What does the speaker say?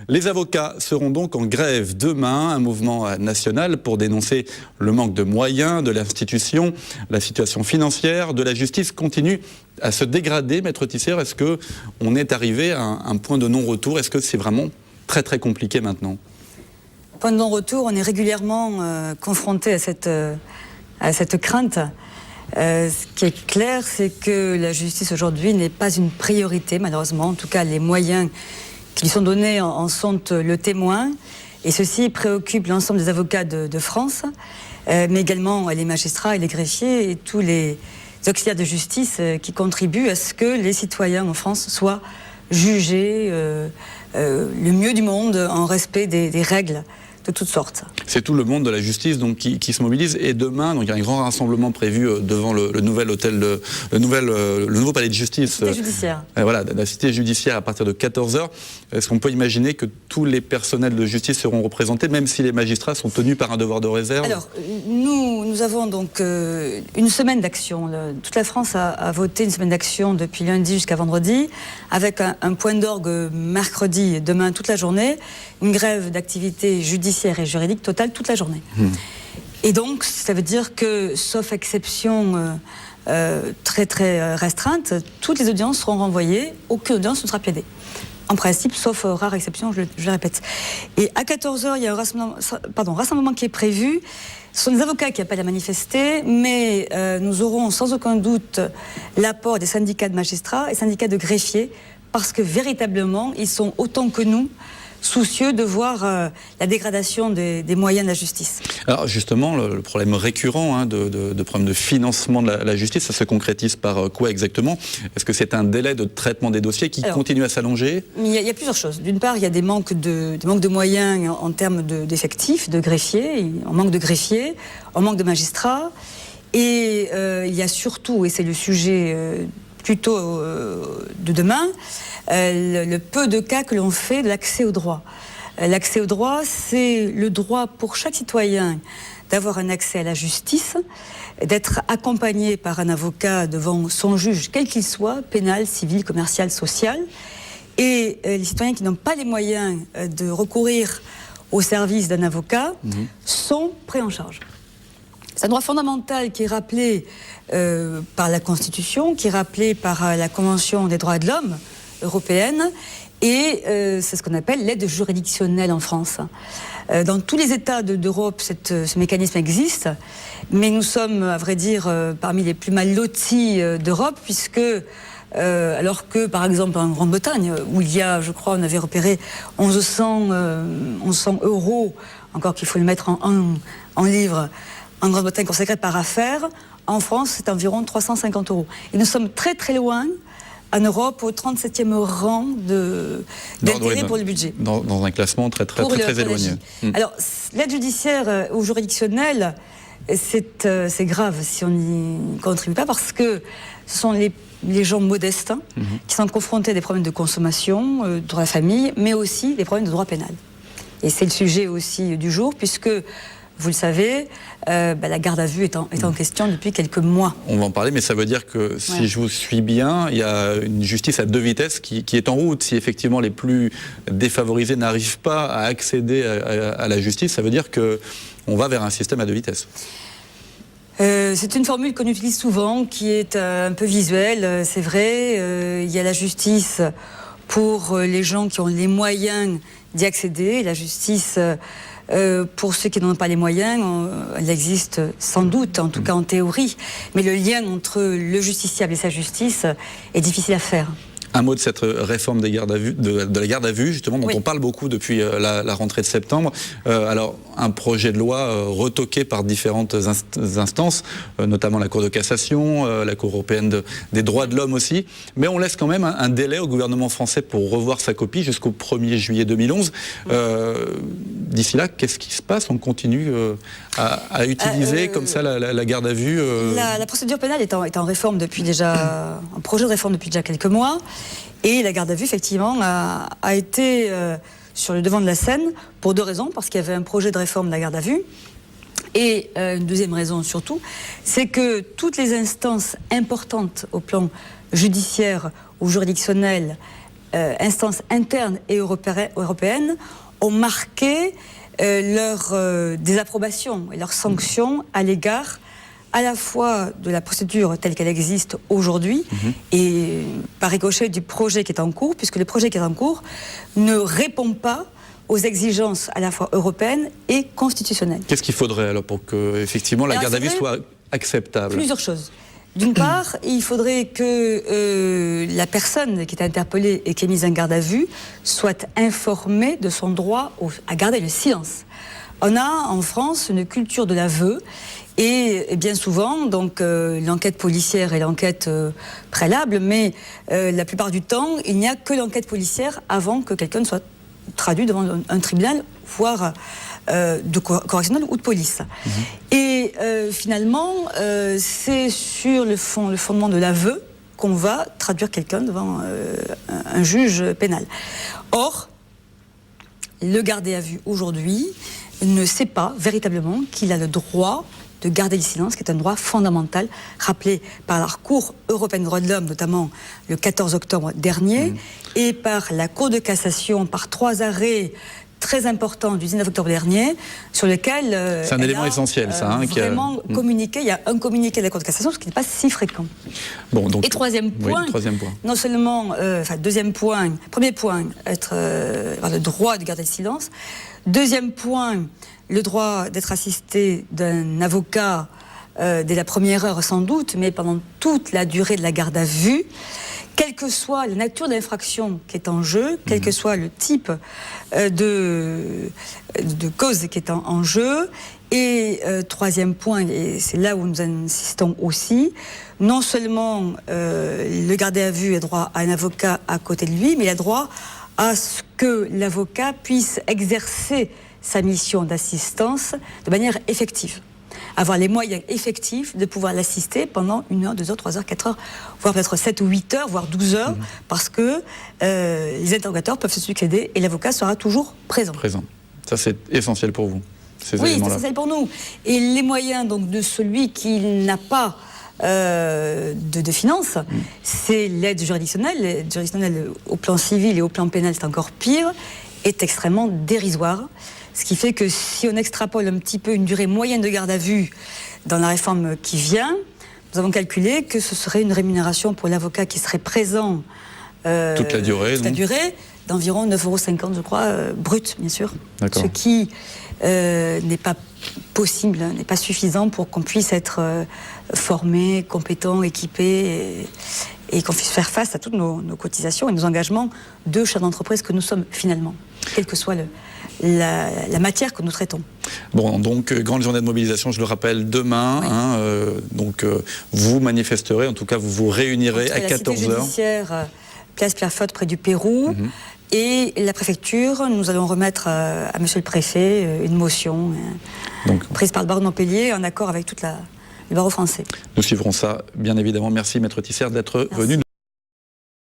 Les avocats seront donc en grève demain, un mouvement national pour dénoncer le manque de moyens de l'institution. La situation financière de la justice continue à se dégrader. Maître Tissier, est-ce qu'on est arrivé à un point de non-retour? Est-ce que c'est vraiment très très compliqué maintenant? Point de non-retour, on est régulièrement confronté à cette crainte. Ce qui est clair, c'est que la justice aujourd'hui n'est pas une priorité, malheureusement. En tout cas, les moyens qui lui sont donnés en sont le témoin. Et ceci préoccupe l'ensemble des avocats de France, mais également les magistrats et les greffiers et tous les auxiliaires de justice qui contribuent à ce que les citoyens en France soient jugés le mieux du monde en respect des règles de toutes sortes. C'est tout le monde de la justice donc, qui se mobilise. Et demain, donc, il y a un grand rassemblement prévu devant le nouvel hôtel, le nouveau palais de justice. La cité judiciaire. Voilà, la cité judiciaire à partir de 14h. Est-ce qu'on peut imaginer que tous les personnels de justice seront représentés, même si les magistrats sont tenus par un devoir de réserve? Alors, nous avons donc une semaine d'action. Toute la France a voté une semaine d'action depuis lundi jusqu'à vendredi, avec un point d'orgue mercredi, demain toute la journée, une grève d'activité judiciaire et juridique totale toute la journée. Et donc, ça veut dire que, sauf exception très très restreinte, toutes les audiences seront renvoyées, aucune audience ne sera plaidée. En principe, sauf rare exception, je le répète. Et à 14h, il y a un rassemblement qui est prévu. Ce sont des avocats qui appellent à manifester, mais nous aurons sans aucun doute l'apport des syndicats de magistrats et syndicats de greffiers, parce que véritablement, ils sont autant que nous soucieux de voir la dégradation des moyens de la justice. Alors justement, le problème récurrent de problème de financement de la justice, ça se concrétise par quoi exactement? Est-ce que c'est un délai de traitement des dossiers qui continue à s'allonger? Il y a plusieurs choses. D'une part, il y a des manques de moyens en termes d'effectifs, de greffiers, on manque de greffiers, on manque de magistrats, et il y a surtout, et c'est le sujet plutôt de demain, le peu de cas que l'on fait de l'accès au droit. L'accès au droit, c'est le droit pour chaque citoyen d'avoir un accès à la justice, d'être accompagné par un avocat devant son juge, quel qu'il soit, pénal, civil, commercial, social. Et les citoyens qui n'ont pas les moyens de recourir au service d'un avocat sont pris en charge. C'est un droit fondamental qui est rappelé par la Constitution, qui est rappelé par la Convention des droits de l'homme européenne, et c'est ce qu'on appelle l'aide juridictionnelle en France. Dans tous les États d'Europe, ce mécanisme existe, mais nous sommes, à vrai dire, parmi les plus mal lotis d'Europe, puisque, alors que, par exemple, en Grande-Bretagne, où il y a, je crois, on avait repéré 1100 euros, encore qu'il faut le mettre en livres, en Grande-Bretagne consacré par affaire, en France, c'est environ 350 euros. Et nous sommes très très loin, en Europe, au 37e rang d'intérêt pour le budget. Dans un classement très éloigné. Alors, l'aide judiciaire ou juridictionnelle, c'est grave si on n'y contribue pas, parce que ce sont les gens modestes qui sont confrontés à des problèmes de consommation, de droit à la famille, mais aussi des problèmes de droit pénal. Et c'est le sujet aussi du jour, puisque vous le savez, la garde à vue est en question depuis quelques mois. On va en parler, mais ça veut dire que si je vous suis bien, il y a une justice à deux vitesses qui est en route. Si effectivement les plus défavorisés n'arrivent pas à accéder à la justice, ça veut dire qu'on va vers un système à deux vitesses. C'est une formule qu'on utilise souvent, qui est un peu visuelle, c'est vrai. Il y a la justice pour les gens qui ont les moyens d'y accéder, la justice pour ceux qui n'en ont pas les moyens, elle existe sans doute, en tout cas en théorie, mais le lien entre le justiciable et sa justice est difficile à faire. Un mot de cette réforme des gardes à vue, de la garde à vue, justement, dont on parle beaucoup depuis la rentrée de septembre. Alors, un projet de loi retoqué par différentes instances, notamment la Cour de cassation, la Cour européenne des droits de l'homme aussi. Mais on laisse quand même un délai au gouvernement français pour revoir sa copie jusqu'au 1er juillet 2011. D'ici là, qu'est-ce qui se passe? On continue à utiliser comme ça la garde à vue La procédure pénale est en réforme depuis déjà, un projet de réforme depuis déjà quelques mois. Et la garde à vue, effectivement, a été sur le devant de la scène pour deux raisons. Parce qu'il y avait un projet de réforme de la garde à vue. Et une deuxième raison surtout, c'est que toutes les instances importantes au plan judiciaire ou juridictionnel instances internes et européennes ont marqué leur désapprobation et leur sanction à l'égard à la fois de la procédure telle qu'elle existe aujourd'hui et par ricochet du projet qui est en cours, puisque le projet qui est en cours ne répond pas aux exigences à la fois européennes et constitutionnelles. Qu'est-ce qu'il faudrait alors pour que effectivement la garde à vue soit acceptable? Plusieurs choses. D'une part, il faudrait que la personne qui est interpellée et qui est mise en garde à vue soit informée de son droit à garder le silence. On a en France une culture de l'aveu et bien souvent, donc l'enquête policière et l'enquête préalable, mais la plupart du temps, il n'y a que l'enquête policière avant que quelqu'un soit traduit devant un tribunal, voire de correctionnel ou de police. Et finalement, c'est sur le fondement de l'aveu qu'on va traduire quelqu'un devant un juge pénal. Or, le gardé à vue aujourd'hui ne sait pas véritablement qu'il a le droit de garder le silence, qui est un droit fondamental, rappelé par la Cour européenne des droits de l'homme, notamment le 14 octobre dernier, et par la Cour de cassation, par 3 arrêts très importants du 19 octobre dernier, sur lesquels c'est un élément essentiel, ça. Vraiment communiqué. Il y a un communiqué de la Cour de cassation, ce qui n'est pas si fréquent. Bon, donc, et troisième point, non seulement, premier point, avoir le droit de garder le silence. Deuxième point, le droit d'être assisté d'un avocat dès la première heure sans doute, mais pendant toute la durée de la garde à vue, quelle que soit la nature de l'infraction qui est en jeu, quel que soit le type de cause qui est en jeu. Et troisième point, et c'est là où nous insistons aussi, non seulement le gardé à vue a droit à un avocat à côté de lui, mais il a droit à ce que l'avocat puisse exercer sa mission d'assistance de manière effective. Avoir les moyens effectifs de pouvoir l'assister pendant 1 heure, 2 heures, 3 heures, 4 heures, voire peut-être 7 ou 8 heures, voire 12 heures, parce que les interrogateurs peuvent se succéder et l'avocat sera toujours présent. Ça, c'est essentiel pour vous, ces oui, éléments-là. c'est essentiel pour nous. Et les moyens donc, de celui qui n'a pas de finances, c'est l'aide juridictionnelle. L'aide juridictionnelle au plan civil et au plan pénal, c'est encore pire, est extrêmement dérisoire. Ce qui fait que si on extrapole un petit peu une durée moyenne de garde à vue dans la réforme qui vient, nous avons calculé que ce serait une rémunération pour l'avocat qui serait présent toute la durée, d'environ 9,50 €, je crois, brut, bien sûr. D'accord. Ce qui n'est pas possible, n'est pas suffisant pour qu'on puisse être formé, compétent, équipé et qu'on puisse faire face à toutes nos cotisations et nos engagements de chefs d'entreprise que nous sommes finalement, quelle que soit la matière que nous traitons. Bon, donc grande journée de mobilisation, je le rappelle, demain. Oui. Vous manifesterez, en tout cas vous vous réunirez à 14h. La cité judiciaire, place Pierrefitte, près du Pérou. Et la préfecture, nous allons remettre à monsieur le préfet une motion prise par le barreau de Montpellier en accord avec le barreau français. Nous suivrons ça, bien évidemment. Merci, Maître Tisser, d'être venu.